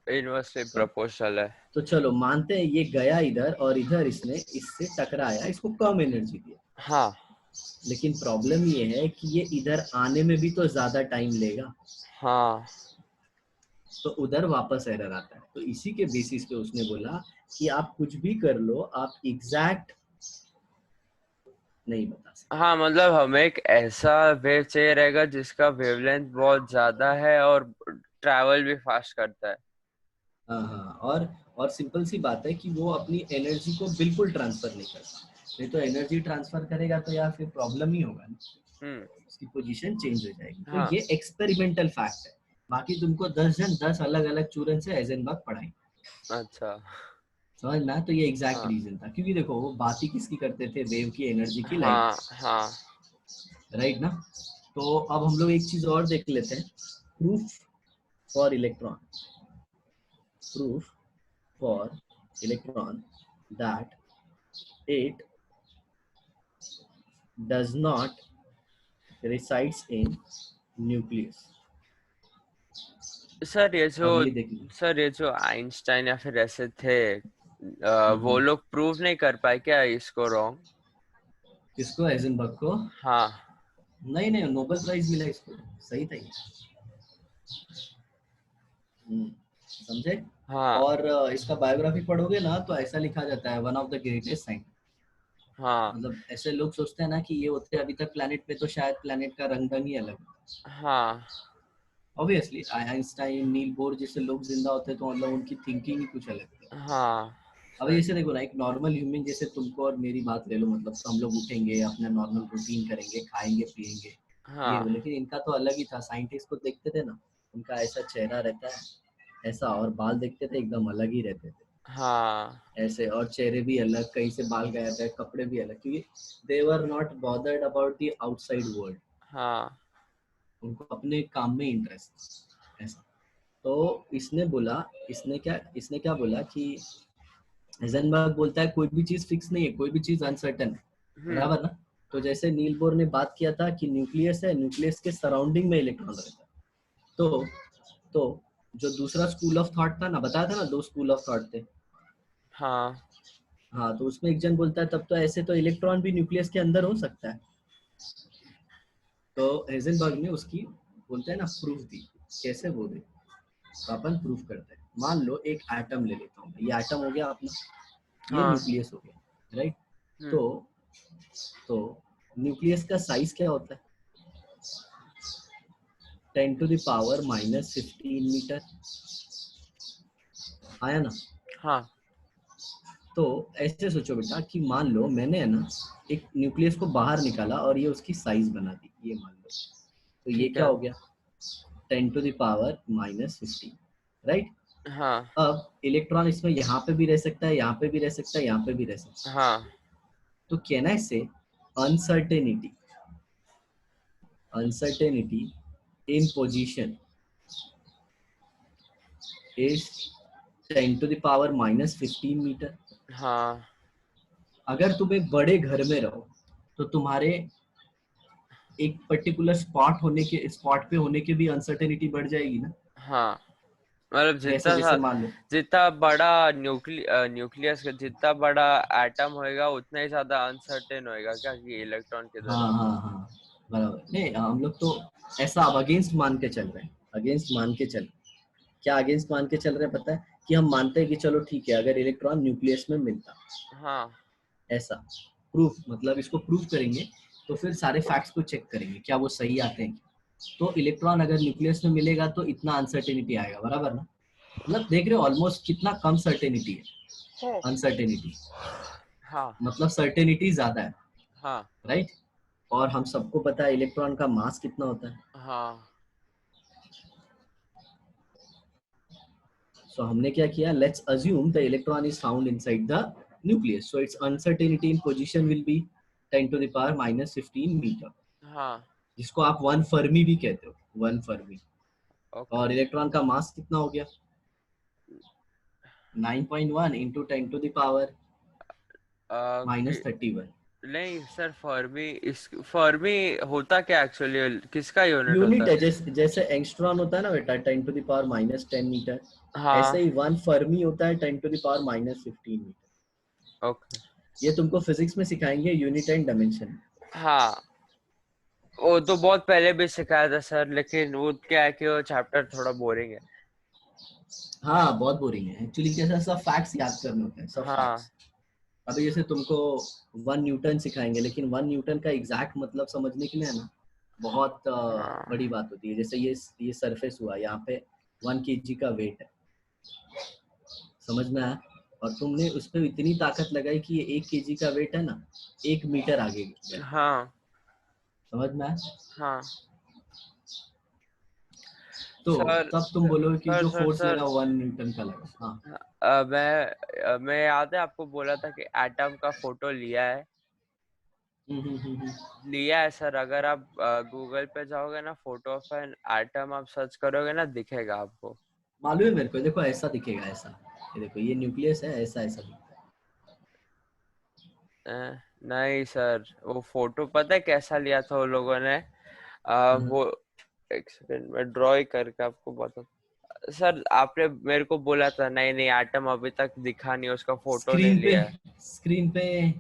इनवर्सली कम। प्रोपोर्शनल है। तो चलो मानते हैं ये गया इधर और इधर इसने इससे टकराया, इसको कम एनर्जी दिया। हाँ लेकिन प्रॉब्लम ये है कि ये इधर आने में भी तो ज्यादा टाइम लेगा, हाँ तो उधर वापस एरर आता है। तो इसी के बेसिस पे उसने बोला कि आप कुछ भी कर लो, आप एग्जैक्ट नहीं बता सकते। हाँ, मतलब हमें एक ऐसा वेव चाहिए रहेगा जिसका वेवलेंथ बहुत ज्यादा है और ट्रैवल भी फास्ट करता है। हाँ हाँ, और सिंपल सी बात है कि वो अपनी एनर्जी को बिल्कुल ट्रांसफर नहीं करता। नहीं तो एनर्जी ट्रांसफर करेगा तो यार फिर प्रॉब्लम ही होगा ना, हम्म। उसकी पोजीशन चेंज हो जाएगी। तो हाँ। ये एक्सपेरिमेंटल फैक्ट है। बाकी तुमको 10 जन 10 अलग अलग चूरन से हाइजेनबर्ग पढ़ाएंगे, अच्छा। समझ में आया? तो ये एग्जैक्ट हाँ रीजन था, क्योंकि देखो वो बात ही किसकी करते थे, वेव की एनर्जी की, लाइट हाँ हाँ की, राइट ना। तो अब हम लोग एक चीज और देख लेते हैं, proof for electron. Proof for electron that it does not resides in nucleus। Sir ये जो अब ये देखिए, सर ये जो आइंस्टाइन या फिर ऐसे थे, वो हम्म, लोग प्रूव नहीं कर पाए क्या इसको रॉन्ग? किसको, हाइजेनबर्ग को? हाँ नहीं नहीं, नोबेल प्राइज मिला इसको, सही था ये। समझे? हाँ और इसका बायोग्राफी पढ़ोगे ना तो ऐसा लिखा जाता है, one of the greatest scientist. हाँ मतलब ऐसे लोग सोचते हैं ना कि ये होते अभी तक प्लेनेट पे, तो शायद प्लेनेट का रंग ढंग ही अलग है। हाँ ऑब्वियसली आइंस्टाइन, नील बोर जैसे लोग जिंदा होते तो मतलब उनकी थिंकिंग ही कुछ अलग थी। हाँ अब सर। जैसे देखो ना, एक नॉर्मल ह्यूमन जैसे तुमको और मेरी बात ले लो, मतलब तो हम लोग उठेंगे, अपना नॉर्मल रूटीन करेंगे, खाएंगे पिएंगे ये वो, हाँ लेकिन इनका तो अलग ही था। साइंटिस्ट को देखते थे ना, उनका ऐसा चेहरा रहता है ऐसा, और बाल देखते थे एकदम अलग ही रहते थे हाँ ऐसे, और चेहरे भी अलग, कहीं से बाल गायब है, कपड़े भी अलग, क्योंकि they were not bothered about the outside world. हाँ उनको अपने काम में इंटरेस्ट ऐसा। तो इसने बोला, इसने क्या बोला कि हाइजेनबर्ग बोलता है कोई भी चीज फिक्स नहीं है, कोई भी चीज अनसर्टेन है, हम्म। बराबर ना। तो जैसे नील बोर ने बात किया था कि न्यूक्लियस है, न्यूक्लियस के सराउंडिंग में इलेक्ट्रॉन रहता है। तो तो जो दूसरा स्कूल ऑफ थॉट था ना, बताया था ना, दो स्कूल ऑफ थॉट थे। हाँ हाँ, तो उसमें एक जन बोलता है तब तो ऐसे तो इलेक्ट्रॉन भी न्यूक्लियस के अंदर हो सकता है। तो हाइजेनबर्ग ने उसकी, बोलते हैं ना, प्रूफ दी। कैसे बोले, तो अपन प्रूफ करते हैं। मान लो एक एटम ले लेता हूँ, ये एटम हो गया अपना, ये हाँ। न्यूक्लियस हो गया, राइट। हम्म। तो तो न्यूक्लियस का साइज क्या होता है, 10⁻⁻15 मीटर, आया ना। हाँ तो ऐसे सोचो बेटा कि मान लो मैंने है ना एक न्यूक्लियस को बाहर निकाला और ये उसकी साइज बना दी, ये मान लो। तो ये ठीक क्या है। हो गया, 10⁻⁻15, राइट। हाँ अब इलेक्ट्रॉन इसमें यहाँ पे भी रह सकता है, यहाँ पे भी रह सकता है, यहाँ पे भी रह सकता है। हाँ तो can I say uncertainty, uncertainty in position is 10⁻⁻15 metre. हाँ अगर तुम एक बड़े घर में रहो तो तुम्हारे एक पर्टिकुलर स्पॉट पे होने के भी अनसर्टेनिटी बढ़ जाएगी ना। हाँ, मतलब कैसे, जैसे मान लो, जितना बड़ा न्यूक्लियस का जितना बड़ा एटम होएगा उतना ही ज्यादा अनसर्टेन होएगा क्या, कि इलेक्ट्रॉन की हाँ तरह? हाँ हाँ, बराबर। नहीं हम लोग तो ऐसा अब अगेंस्ट मान के चल रहे हैं, अगेंस्ट मान के चल, क्या अगेंस्ट मान के चल रहे हैं पता है, कि हम मानते हैं कि चलो ठीक है, अगर इलेक्ट्रॉन न्यूक्लियस में मिलता, हाँ ऐसा प्रूफ, मतलब इसको प्रूफ करेंगे तो फिर सारे फैक्ट्स को चेक करेंगे क्या वो सही आते हैं। तो इलेक्ट्रॉन अगर न्यूक्लियस में मिलेगा तो इतना अनसर्टेनिटी आएगा, बराबर ना। मतलब देख रहे हो ऑलमोस्ट कितना कम सर्टेनिटी है, हाँ अनसर्टेनिटी, हाँ मतलब सर्टेनिटी ज्यादा है, हाँ राइट। और हम सबको पता है इलेक्ट्रॉन का मास कितना होता है। हाँ सो हमने क्या किया, let's assume the electron is found inside the nucleus, so its uncertainty in position will be 10⁻⁻15 metre, हाँ जिसको आप 1 फर्मी भी कहते हो, 1 फर्मी। ओके और इलेक्ट्रॉन का मास कितना हो गया? 9.1 इंटू 10⁻31। नहीं सर फर्मी इस फर्मी होता क्या एक्चुअली किसका यूनिट होता यूनिट है? है, जैसे एंगस्ट्रॉन होता है ना बेटा 10⁻10 मीटर, ऐसे हाँ ही 1 फर्मी होता है 10⁻15 मीटर। ओके ये तुमको फिजिक्स में सिखाएंगे, यूनिट एंड डायमेंशन। हाँ वो तो बहुत पहले भी सिखाया था सर, लेकिन वो क्या है कि वो चैप्टर थोड़ा बोरिंग है। हाँ बहुत बोरिंग है एक्चुअली, कैसा सब फैक्ट्स याद करने होते हैं, सब हाँ फैक्ट्स। अभी जैसे तुमको 1 न्यूटन सिखाएंगे, लेकिन 1 न्यूटन का एग्जैक्ट मतलब समझने के लिए है ना, बहुत हाँ बड़ी बात होती है। जैसे ये सरफेस हुआ, यहाँ पे 1 kg का वेट है, समझ में आया? और तुमने उस पर इतनी ताकत लगाई कि ये 1 kg का वेट है ना 1 मीटर आगे गया, हाँ समझ में आया? हाँ तो सर तब तुम बोलोगे कि सर जो सर फोर्स सर लगा 1 न्यूटन का लगा। हाँ मैं याद है आपको बोला था कि एटम का फोटो लिया है। लिया है सर, अगर आप गूगल पे जाओगे ना, फोटो ऑफ एन एटम आप सर्च करोगे ना, दिखेगा आपको। मालूम है मेरे को, देखो ऐसा दिखेगा, ऐसा, ये देखो ये न्यूक्लियस है, ऐसा ऐसा दिखता नहीं सर, वो फोटो पता है कैसा लिया था वो लोगों ने? है। वो एक सेकंड में ड्रॉ करके आपको बता। सर आपने मेरे को बोला था नहीं नहीं एटम अभी तक दिखा नहीं, उसका फोटो नहीं स्क्रीन पे, लिया है। स्क्रीन पे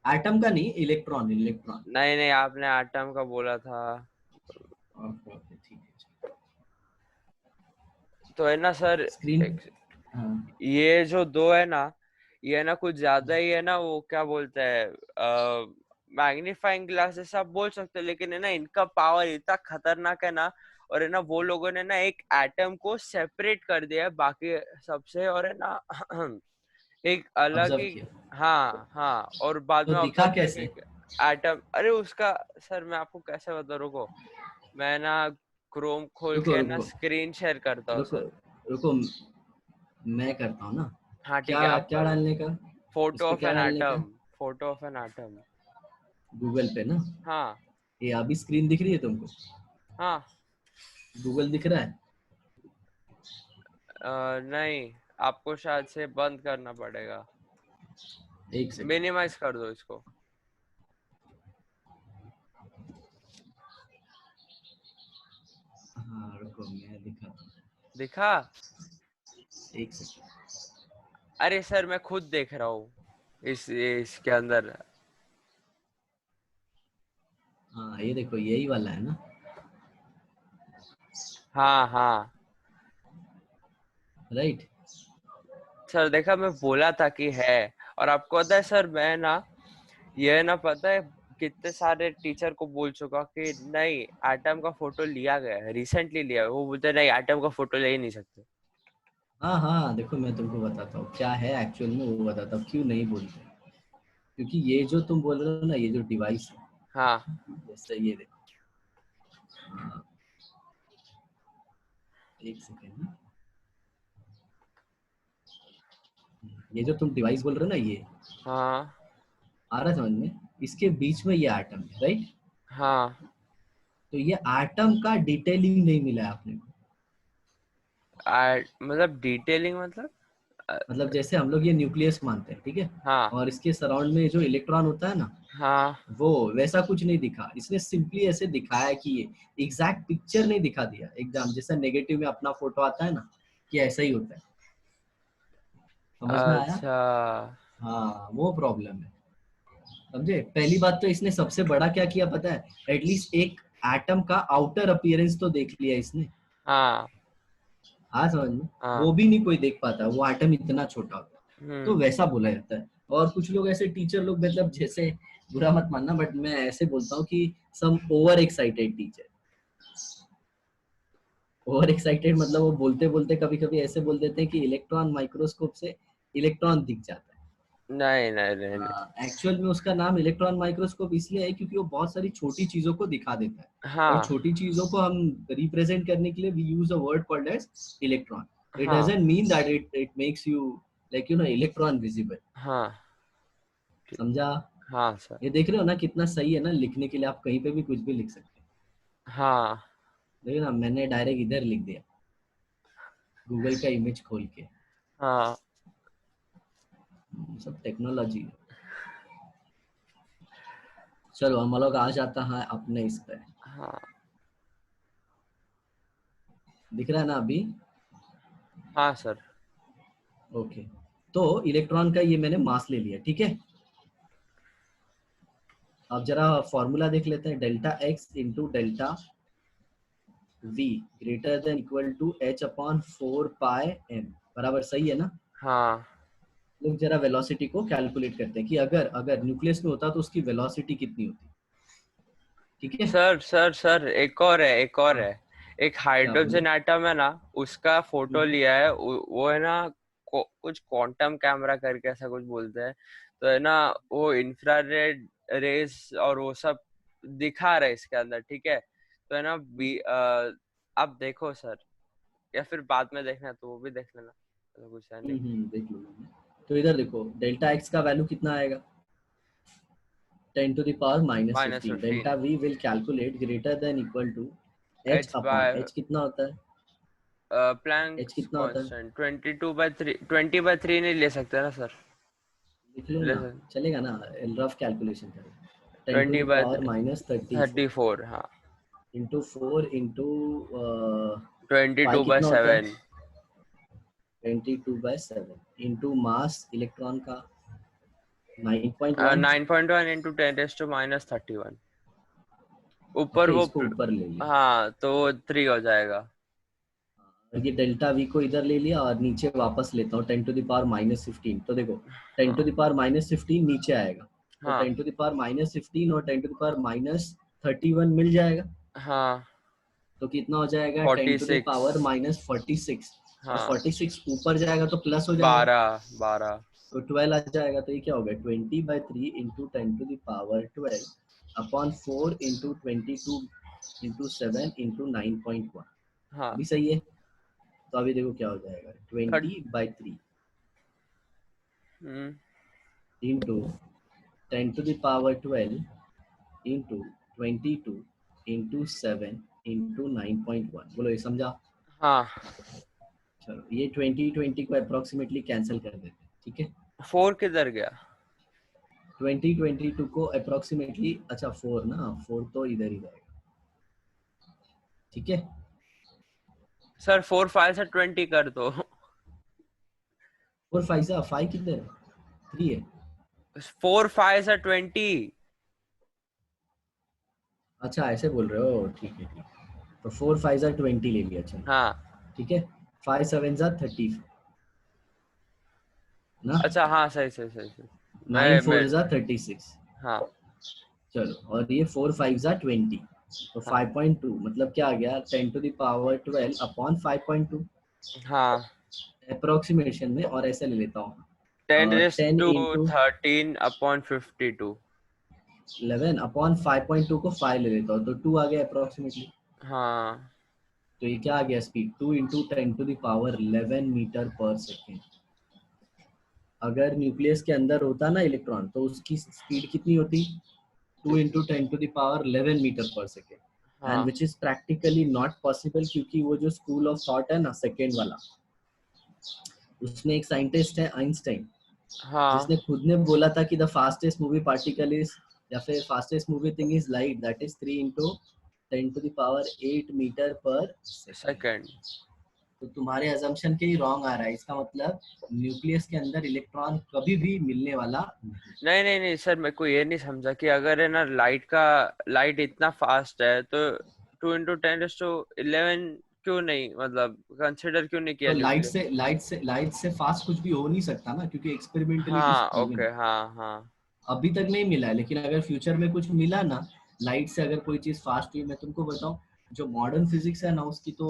एटम का नहीं, इलेक्ट्रॉन, इलेक्ट्रॉन। नहीं नहीं आपने एटम का बोला था। ओके ओके ठीक है। तो है ना सर, स्क्रीन, एक, हाँ ये जो दो है ना, ये ना कुछ ज्यादा ही है ना, वो क्या बोलते हैं, मैग्नीफाइंग ग्लास जैसा आप बोल सकते हो, लेकिन है ना इनका पावर इतना खतरनाक है ना। और है ना वो लोगों ने ना एक एटम को सेपरेट कर दिया है बाकी सबसे, और है ना एक अलग ऑब्जर्व ही। किया, हाँ हाँ, और बाद तो में दिखा ऑब्जर्व किया कैसे? कि एटम, अरे उसका, सर मैं आपको कैसे बता, रुको मैं ना क्रोम खोल रुको के ना रुको स्क्रीन शेयर करता हूँ रुको सर। रुको, मैं करता हूँ ना। हाँ ठीक क्या है, आप क्या करो। डालने का? इस फोटो पे ऑफ क्या एन डालने का? Atom, photo of an atom. Google पे ना? हाँ ये अभी स्क्रीन दिख रही है तुमको? हाँ। गूगल दिख रहा है? नहीं, आपको शायद से बंद करना पड़ेगा। एक सेकंड। मिनिमाइज कर दो इसको। हाँ रुको मैं दिखाता हूँ, दिखा? एक सेकंड। अरे सर मैं खुद देख रहा हूँ इसके अंदर। हाँ ये देखो यही वाला है ना? हाँ हाँ राइट। सर, देखा मैं बोला था कि है। और आपको पता है सर, मैं ना ये ना पता है कितने सारे टीचर को बोल चुका कि नहीं एटम का फोटो लिया गया है, रिसेंटली लिया है, वो बोलते नहीं एटम का फोटो ले ही नहीं सकते। हाँ हाँ देखो मैं तुमको बताता हूँ क्या है एक्चुअल में, वो बताता हूँ क्यों नहीं बोलते। क्योंकि ये जो तुम बोल रहे हो ना, ये जो डिवाइस है, हाँ जैसे ये देखो, हाँ, एक सेकेंड ना, ये जो तुम डिवाइस बोल रहे हो ना, ये हाँ आ रहा है समझ में? इसके बीच में ये एटम है, राइट? हाँ। तो ये एटम का डिटेलिंग नहीं मिला है आपने को। मतलब डिटेलिंग मतलब? अ, मतलब जैसे हम लोग ये न्यूक्लियस मानते हैं, ठीक है? हाँ और इसके सराउंड में जो इलेक्ट्रॉन होता है ना, हाँ। वो वैसा कुछ नहीं दिखा। इसने सिंपली ऐसे दिखाया कि ये एग्जैक्ट पिक्चर नहीं दिखा दिया एकदम, जैसे नेगेटिव में अपना फोटो आता है ना, कि ऐसा ही होता है। समझ में आया? अच्छा। हाँ वो प्रॉब्लम है, समझे? पहली बात तो इसने सबसे बड़ा क्या किया पता है? एटलीस्ट एक एटम का आउटर अपीयरेंस तो देख लिया इसने। हाँ हाँ समझ में? वो हाँ। भी नहीं कोई देख पाता, वो एटम इतना छोटा होता है, तो हम्म। वैसा बोला जाता है। और कुछ लोग ऐसे टीचर लोग, मतलब जैसे, बुरा मत मानना बट मैं ऐसे बोलता हूँ कि some over excited teacher. Over excited मतलब वो बोलते बोलते कभी कभी ऐसे बोल देते हैं कि इलेक्ट्रॉन माइक्रोस्कोप से इलेक्ट्रॉन दिख जाता है। नहीं नहीं नहीं नहीं। एक्चुअल में उसका नाम इलेक्ट्रॉन माइक्रोस्कोप इसलिए है क्योंकि वो बहुत सारी छोटी चीजों को दिखा देता है। और हाँ छोटी चीजों को हम रिप्रेजेंट करने के लिए we use a word called edge electron. It हाँ doesn't mean that it makes you like electron visible. हाँ। समझा? हाँ सर। ये देख रहे हो ना कितना सही है ना, लिखने के लिए आप कहीं पे भी कुछ भी लिख सकते हैं। हाँ देखो ना, मैंने डायरेक्ट इधर लिख दिया गूगल का इमेज खोल के। हाँ सब टेक्नोलॉजी। चलो हम लोग आ जाता है अपने इस पे। हाँ दिख रहा है ना अभी? हाँ सर। ओके, तो इलेक्ट्रॉन का ये मैंने मास ले लिया, ठीक है। अब जरा फॉर्मूला देख लेते हैं, delta x into delta v greater than equal to h upon 4 pi m, बराबर सही है ना। हाँ लोग जरा वेलोसिटी को कैलकुलेट करते हैं कि अगर अगर न्यूक्लियस में होता तो उसकी वेलोसिटी कितनी होती, ठीक है। सर सर सर, एक और है, एक और हाँ, है। एक क्या बोलो। हाइड्रोजन एटम है ना, उसका फोटो हम्म, लिया है, वो है ना, कुछ क्वांटम कैमरा करके ऐसा कुछ बोलते हैं। तो है ना, वो इंफ्रारेड रेस और वो सब दिखा रहा है इसके अंदर, ठीक है। तो है ना आप देखो सर, या फिर बाद में देखना है तो वो भी देख लेना, तो कुछ है नहीं। देख लूंगा मैं। तो इधर देखो, डेल्टा एक्स का वैल्यू कितना आएगा, 10 to the power minus minus 15। Fifteen delta v will calculate greater than equal to h h upon by h कितना होता है, एच प्लैंक्स कितना होता है। कांस्टेंट 22/3, 20/3 नहीं ले सकते ना सर? लिख लो ले ना, सकते चलेगा ना, रफ कैलकुलेशन करें। 10 to twenty the by power minus 34 34, हाँ। Into 4 into twenty pi two by कितना होता है, सेवन 22/7 इंटू मास इलेक्ट्रॉन का 9.1। 9.1 इंटू 10⁻31। ऊपर ओके, वो इसको ऊपर ले लिया। हाँ, तो वो 3 हो जाएगा। और ये डेल्टा वी को इधर ले लिया और नीचे वापस लेता हूँ 10⁻−15। तो देखो, टेन टू हाँ दावर माइनस फिफ्टीन नीचे आएगा, तो हाँ 10⁻−15 और 10⁻−31 मिल जाएगा। हाँ। तो कितना हो जाएगा, टेन टू 46। दावर -46। और हाँ 46 ऊपर जाएगा तो प्लस हो जाएगा, 12 12। तो 12 आ जाएगा। तो ये क्या होगा, 20/3 into 10⁻12 upon 4 into 22 into 7 into 9.1। हाँ अभी सही है। तो अभी देखो क्या हो जाएगा, थर्ट 20/3 हम्म इंटू 10⁻12 इंटू 22 इंटू 7 इंटू 9.1। बोलो, ये समझा। हाँ। चलो ये 2020 को अप्रोक्सीमेटली कैंसिल कर देते हैं, ठीक है। 4 किधर गया? 2022 को अप्रोक्सीमेटली, अच्छा 4 ना, 4 तो इधर ही जाएगा, ठीक है। सर 4 5 से 20 कर दो। 4 5 सा 5 किधर है, 3 है। 4 5 से 20। अच्छा ऐसे बोल रहे हो, ठीक है ठीक है। तो 4 5 सा 20 ले लिया, चलो हाँ। ठीक है। 5 7 सा 30 ना, अच्छा हाँ, सही सही सही सही। 9 मैं 4 सा 36। हाँ चलो, और ये 4 5 सा 20, तो हाँ 5.2 मतलब क्या आ गया, 10⁻12 अपॉन 5.2 हाँ। अप्रोक्सीमेशन में। और ऐसे ले लेता हूँ, 10 raise 10 two into 13 upon 52। 11 upon 5.2 को 5 ले लेता हूँ, तो 2 आ गया अप्रोक्सीमेटली। हाँ तो ये क्या आ गया, speed 2 into 10⁻11 metre per second. अगर न्यूक्लियस के अंदर होता ना इलेक्ट्रॉन, तो उसकी स्पीड कितनी होती, 2 into 10⁻11 metre per second. And हाँ which is practically not possible, क्योंकि वो जो स्कूल ऑफ थॉट है ना सेकेंड वाला, उसमें एक साइंटिस्ट है आइंस्टाइन, हाँ। जिसने खुद ने बोला था कि the fastest moving particle is, या फिर fastest moving thing is light, that is 3 into 10⁸ metre per second. Second. तो तुम्हारे अजम्पशन के ही रॉन्ग आ रहा है, इसका मतलब न्यूक्लियस के अंदर इलेक्ट्रॉन कभी भी मिलने वाला नहीं। नहीं नहीं नहीं सर, मेरे को ये नहीं समझा कि अगर है ना लाइट इतना फास्ट है तो 2 × 10⁻11 क्यों नहीं, मतलब कंसिडर क्यों नहीं किया तो न्यूक्लियर? लाइट से फास्ट कुछ भी हो नहीं सकता ना, क्योंकि एक्सपेरिमेंटली इट इज हाँ प्रूवन। ओके, हाँ हाँ अभी तक नहीं मिला है, लेकिन अगर फ्यूचर में कुछ मिला ना, लाइट से अगर कोई चीज फास्ट हुई, मैं तुमको बताऊं, जो मॉडर्न फिजिक्स है ना, उसकी तो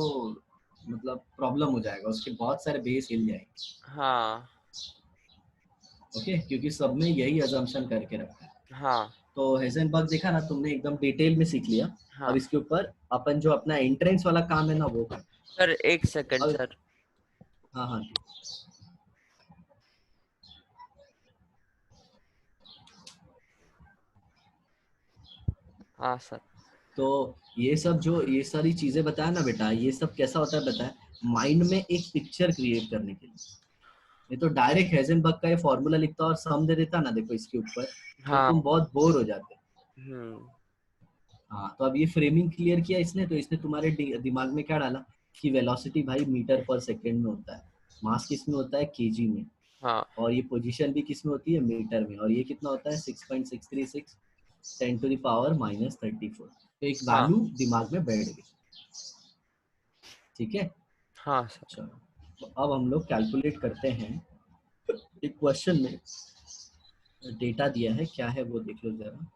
मतलब प्रॉब्लम हो जाएगा, उसके बहुत सारे बेस हिल जाएंगे। हाँ ओके, क्योंकि सब में यही अजम्पशन करके रखा है। हाँ तो हेजनबर्ग देखा ना तुमने, एकदम डिटेल में सीख लिया। अब हाँ। इसके ऊपर अपन जो अपना एंट्रेंस वाला काम है ना वो कर। सर एक सेकंड अब सर। हाँ हाँ, हाँ सर। तो ये सब जो ये सारी चीजें बताया ना बेटा, ये सब कैसा होता है बताया, माइंड में एक पिक्चर क्रिएट करने के लिए। नहीं तो डायरेक्ट हेजनबर्ग का ये फॉर्मूला लिखता और सम दे देता ना देखो इसके ऊपर, तो हाँ। तुम बहुत बोर हो जाते। हम्म। हाँ, तो अब ये फ्रेमिंग क्लियर किया इसने, तो इसने तुम्हारे दिमाग में क्या डाला कि वेलोसिटी भाई मीटर पर सेकेंड में होता है, मास किस में होता है, केजी में, हाँ और ये पोजीशन भी किस में होती है, मीटर में, और ये कितना होता है 6.636 10⁻−34। तो एक हाँ वैल्यू दिमाग में बैठ गई। ठीक है, हाँ सर। चलो तो अब हम लोग कैलकुलेट करते हैं। एक क्वेश्चन में डेटा दिया है, क्या है वो देख लो जरा।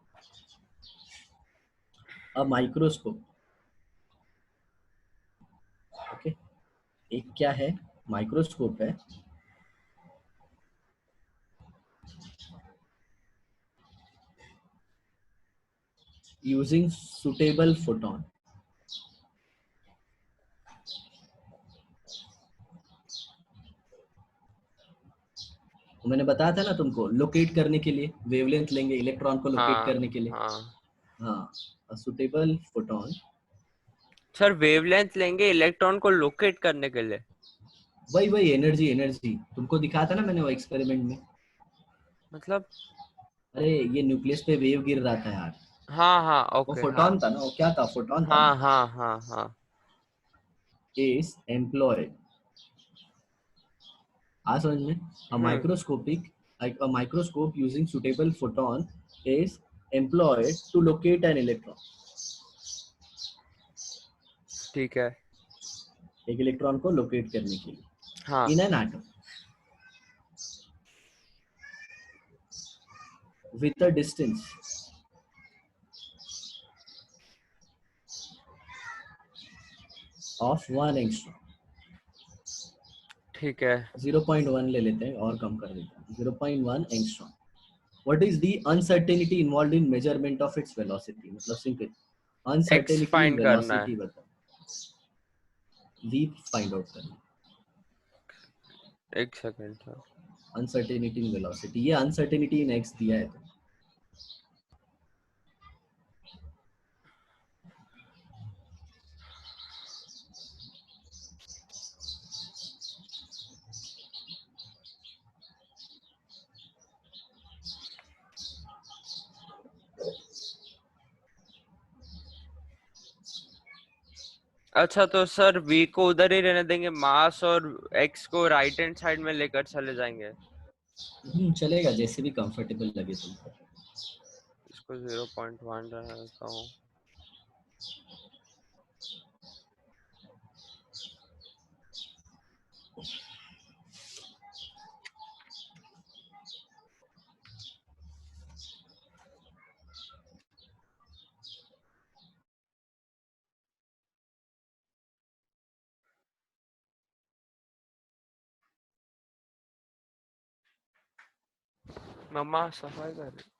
अब माइक्रोस्कोप, ओके, एक क्या है, माइक्रोस्कोप है, यूजिंग सुटेबल फोटोन। तो मैंने बताया था ना तुमको, लोकेट करने के लिए वेवलेंथ लेंगे इलेक्ट्रॉन को लोकेट हाँ करने के लिए। हाँ हाँ, सुटेबल फोटोन। सर, वेवलेंथ लेंगे इलेक्ट्रॉन को लोकेट करने के लिए? वही वही एनर्जी, एनर्जी तुमको दिखाया था ना मैंने वो एक्सपेरिमेंट में। मतलब? अरे ये न्यूक्लियस पे वेव गिर रहा था यार, हाँ हाँ, वो ओके, हाँ फोटोन था ना, वो क्या था, फोटोन था हाँ ना। हाँ हाँ हाँ। इज एम्प्लॉयड, आ समझ में, a hmm. microscopic like a microscope using suitable photon is employed to locate an electron। ठीक है। एक इलेक्ट्रॉन को लोकेट करने के हाँ। लिए in an atom with a distance of 1 angstrom। ठीक है। 0.1 ले लेते हैं और कम कर देते हैं, 0.1 angstrom। What is the uncertainty involved in measurement of its velocity? मतलब simple x uncertainty in find करना है। velocity बताओ, v फाइंड आउट करना। एक second sir. uncertainty in velocity, ये uncertainty in x दिया है तो। अच्छा, तो सर v को उधर ही रहने देंगे, मास और x को राइट हैंड साइड में लेकर चले जाएंगे। चलेगा जैसे भी कंफर्टेबल लगे तुमको। इसको 0.1 रहने देता हूँ। मम्मा सफाई कर रही।